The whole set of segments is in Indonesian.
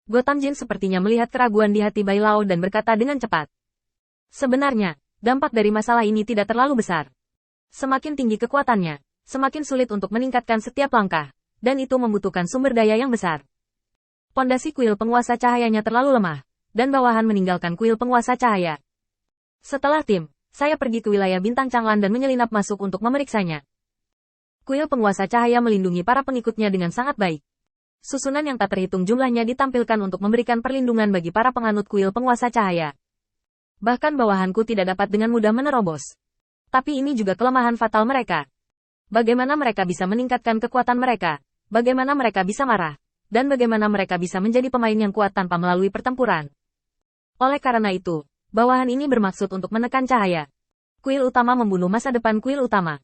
Gotham Jin sepertinya melihat keraguan di hati Bai Lao dan berkata dengan cepat. Sebenarnya, dampak dari masalah ini tidak terlalu besar. Semakin tinggi kekuatannya, semakin sulit untuk meningkatkan setiap langkah, dan itu membutuhkan sumber daya yang besar. Pondasi kuil penguasa cahayanya terlalu lemah, dan bawahan meninggalkan kuil penguasa cahaya. Setelah tim, saya pergi ke wilayah Bintang Changlan dan menyelinap masuk untuk memeriksanya. Kuil penguasa cahaya melindungi para pengikutnya dengan sangat baik. Susunan yang tak terhitung jumlahnya ditampilkan untuk memberikan perlindungan bagi para penganut kuil penguasa cahaya. Bahkan bawahanku tidak dapat dengan mudah menerobos. Tapi ini juga kelemahan fatal mereka. Bagaimana mereka bisa meningkatkan kekuatan mereka, bagaimana mereka bisa marah, dan bagaimana mereka bisa menjadi pemain yang kuat tanpa melalui pertempuran. Oleh karena itu, bawahan ini bermaksud untuk menekan cahaya. Kuil utama membunuh masa depan kuil utama.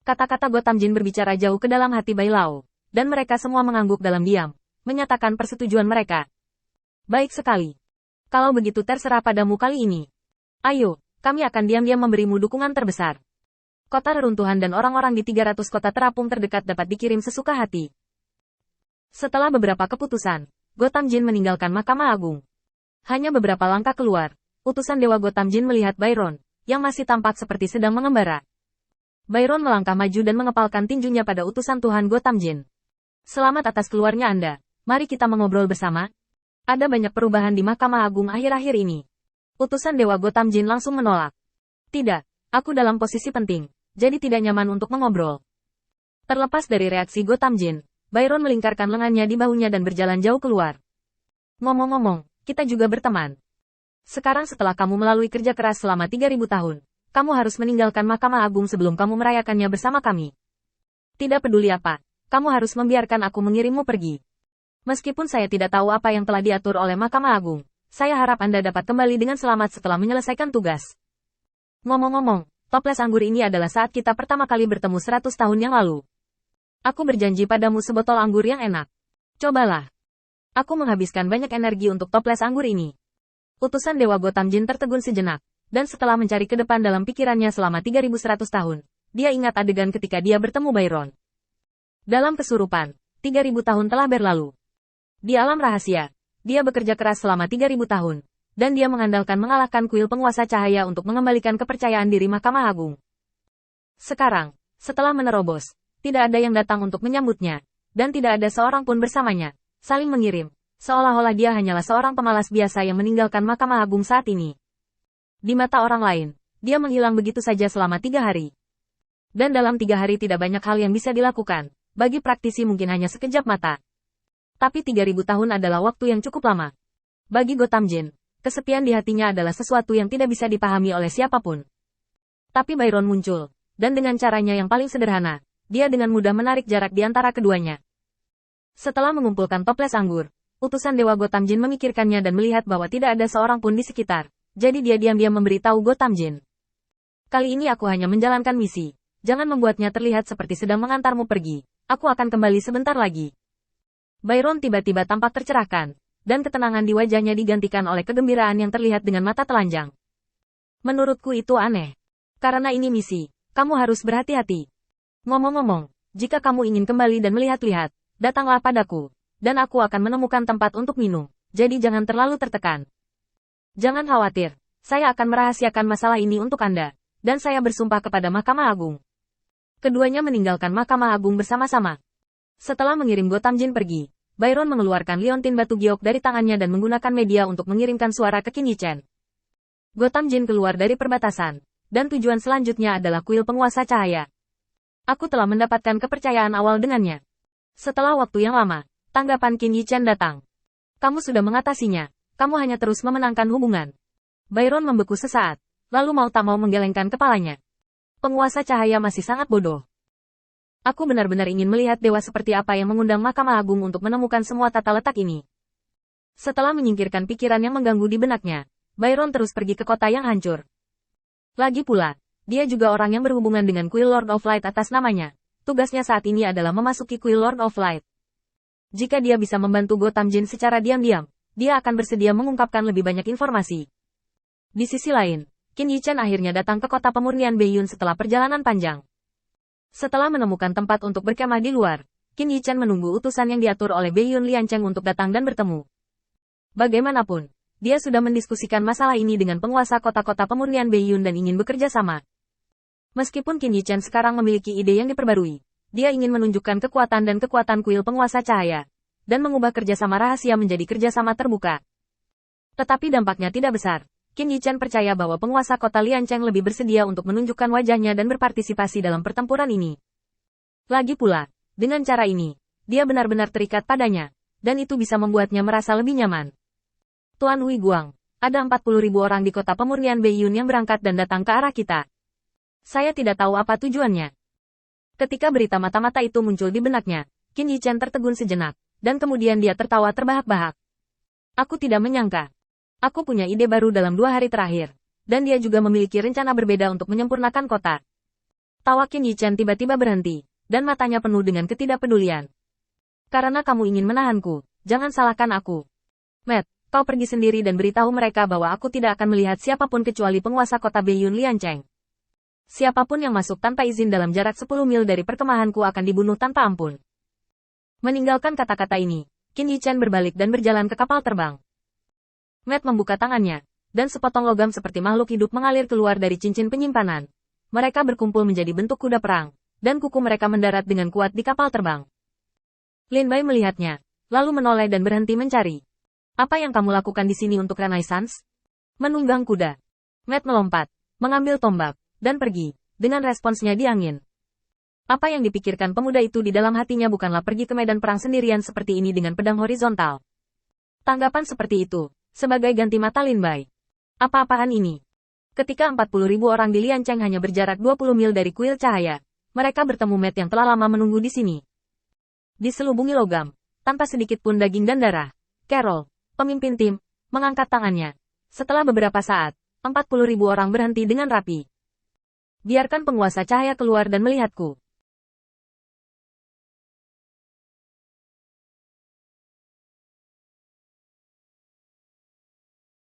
Kata-kata Gotham Jin berbicara jauh ke dalam hati Bai Lao. Dan mereka semua mengangguk dalam diam, menyatakan persetujuan mereka. Baik sekali. Kalau begitu terserah padamu kali ini. Ayo, kami akan diam-diam memberimu dukungan terbesar. Kota reruntuhan dan orang-orang di 300 kota terapung terdekat dapat dikirim sesuka hati. Setelah beberapa keputusan, Gotham Jin meninggalkan Mahkamah Agung. Hanya beberapa langkah keluar, utusan Dewa Gotham Jin melihat Byron, yang masih tampak seperti sedang mengembara. Byron melangkah maju dan mengepalkan tinjunya pada utusan Tuhan Gotham Jin. Selamat atas keluarnya Anda. Mari kita mengobrol bersama. Ada banyak perubahan di Mahkamah Agung akhir-akhir ini. Utusan Dewa Gotham Jin langsung menolak. Tidak, aku dalam posisi penting, jadi tidak nyaman untuk mengobrol. Terlepas dari reaksi Gotham Jin, Byron melingkarkan lengannya di bahunya dan berjalan jauh keluar. Ngomong-ngomong, kita juga berteman. Sekarang setelah kamu melalui kerja keras selama 3000 tahun, kamu harus meninggalkan Mahkamah Agung sebelum kamu merayakannya bersama kami. Tidak peduli apa. Kamu harus membiarkan aku mengirimmu pergi. Meskipun saya tidak tahu apa yang telah diatur oleh Mahkamah Agung, saya harap Anda dapat kembali dengan selamat setelah menyelesaikan tugas. Ngomong-ngomong, toples anggur ini adalah saat kita pertama kali bertemu 100 tahun yang lalu. Aku berjanji padamu sebotol anggur yang enak. Cobalah. Aku menghabiskan banyak energi untuk toples anggur ini. Utusan Dewa Gotham Jin tertegun sejenak, dan setelah mencari ke depan dalam pikirannya selama 3100 tahun, dia ingat adegan ketika dia bertemu Byron. Dalam kesurupan, 3000 tahun telah berlalu. Di alam rahasia, dia bekerja keras selama 3000 tahun, dan dia mengandalkan mengalahkan kuil penguasa cahaya untuk mengembalikan kepercayaan diri Mahkamah Agung. Sekarang, setelah menerobos, tidak ada yang datang untuk menyambutnya, dan tidak ada seorang pun bersamanya, saling mengirim, seolah-olah dia hanyalah seorang pemalas biasa yang meninggalkan Mahkamah Agung saat ini. Di mata orang lain, dia menghilang begitu saja selama 3 hari. Dan dalam 3 hari tidak banyak hal yang bisa dilakukan. Bagi praktisi mungkin hanya sekejap mata. Tapi 3000 tahun adalah waktu yang cukup lama. Bagi Gotham Jin, kesepian di hatinya adalah sesuatu yang tidak bisa dipahami oleh siapapun. Tapi Byron muncul, dan dengan caranya yang paling sederhana, dia dengan mudah menarik jarak di antara keduanya. Setelah mengumpulkan toples anggur, utusan Dewa Gotham Jin memikirkannya dan melihat bahwa tidak ada seorang pun di sekitar, jadi dia diam-diam memberitahu Gotham Jin. Kali ini aku hanya menjalankan misi, jangan membuatnya terlihat seperti sedang mengantarmu pergi. Aku akan kembali sebentar lagi. Byron tiba-tiba tampak tercerahkan, dan ketenangan di wajahnya digantikan oleh kegembiraan yang terlihat dengan mata telanjang. Menurutku itu aneh. Karena ini misi, kamu harus berhati-hati. Ngomong-ngomong, jika kamu ingin kembali dan melihat-lihat, datanglah padaku, dan aku akan menemukan tempat untuk minum, jadi jangan terlalu tertekan. Jangan khawatir, saya akan merahasiakan masalah ini untuk Anda, dan saya bersumpah kepada Mahkamah Agung. Keduanya meninggalkan Mahkamah Agung bersama-sama. Setelah mengirim Gotham Jin pergi, Byron mengeluarkan liontin batu giok dari tangannya dan menggunakan media untuk mengirimkan suara ke Qin Yichen. Gotham Jin keluar dari perbatasan, dan tujuan selanjutnya adalah kuil penguasa cahaya. Aku telah mendapatkan kepercayaan awal dengannya. Setelah waktu yang lama, tanggapan Qin Yichen datang. Kamu sudah mengatasinya, kamu hanya terus memenangkan hubungan. Byron membeku sesaat, lalu mau tak mau menggelengkan kepalanya. Penguasa cahaya masih sangat bodoh. Aku benar-benar ingin melihat dewa seperti apa yang mengundang Mahkamah Agung untuk menemukan semua tata letak ini. Setelah menyingkirkan pikiran yang mengganggu di benaknya, Byron terus pergi ke kota yang hancur. Lagi pula, dia juga orang yang berhubungan dengan kuil Lord of Light atas namanya. Tugasnya saat ini adalah memasuki kuil Lord of Light. Jika dia bisa membantu Gotham Jin secara diam-diam, dia akan bersedia mengungkapkan lebih banyak informasi. Di sisi lain, Qin Yichen akhirnya datang ke kota pemurnian Beiyun setelah perjalanan panjang. Setelah menemukan tempat untuk berkemah di luar, Qin Yichen menunggu utusan yang diatur oleh Beiyun Liancheng untuk datang dan bertemu. Bagaimanapun, dia sudah mendiskusikan masalah ini dengan penguasa kota-kota pemurnian Beiyun dan ingin bekerja sama. Meskipun Qin Yichen sekarang memiliki ide yang diperbarui, dia ingin menunjukkan kekuatan kuil penguasa cahaya, dan mengubah kerjasama rahasia menjadi kerjasama terbuka. Tetapi dampaknya tidak besar. Qin Yichen percaya bahwa penguasa kota Liancheng lebih bersedia untuk menunjukkan wajahnya dan berpartisipasi dalam pertempuran ini. Lagi pula, dengan cara ini, dia benar-benar terikat padanya, dan itu bisa membuatnya merasa lebih nyaman. Tuan Hui Guang, ada 40.000 orang di kota pemurnian Beiyun yang berangkat dan datang ke arah kita. Saya tidak tahu apa tujuannya. Ketika berita mata-mata itu muncul di benaknya, Qin Yichen tertegun sejenak, dan kemudian dia tertawa terbahak-bahak. Aku tidak menyangka. Aku punya ide baru dalam 2 hari terakhir, dan dia juga memiliki rencana berbeda untuk menyempurnakan kota. Tawa Qin Yichen tiba-tiba berhenti, dan matanya penuh dengan ketidakpedulian. Karena kamu ingin menahanku, jangan salahkan aku. Matt, kau pergi sendiri dan beritahu mereka bahwa aku tidak akan melihat siapapun kecuali penguasa kota Beiyun Liancheng. Siapapun yang masuk tanpa izin dalam jarak 10 mil dari perkemahanku akan dibunuh tanpa ampun. Meninggalkan kata-kata ini, Qin Yichen berbalik dan berjalan ke kapal terbang. Matt membuka tangannya, dan sepotong logam seperti makhluk hidup mengalir keluar dari cincin penyimpanan. Mereka berkumpul menjadi bentuk kuda perang, dan kuku mereka mendarat dengan kuat di kapal terbang. Lin Bai melihatnya, lalu menoleh dan berhenti mencari. Apa yang kamu lakukan di sini untuk Renaissance? Menunggang kuda. Matt melompat, mengambil tombak, dan pergi, dengan responsnya di angin. Apa yang dipikirkan pemuda itu di dalam hatinya bukanlah pergi ke medan perang sendirian seperti ini dengan pedang horizontal. Tanggapan seperti itu, sebagai ganti mata Lin Bai. Apa-apaan ini? Ketika 40.000 orang di Liancheng hanya berjarak 20 mil dari kuil cahaya, mereka bertemu Matt yang telah lama menunggu di sini. Diselubungi logam, tanpa sedikit pun daging dan darah, Carol, pemimpin tim, mengangkat tangannya. Setelah beberapa saat, 40.000 orang berhenti dengan rapi. Biarkan penguasa cahaya keluar dan melihatku.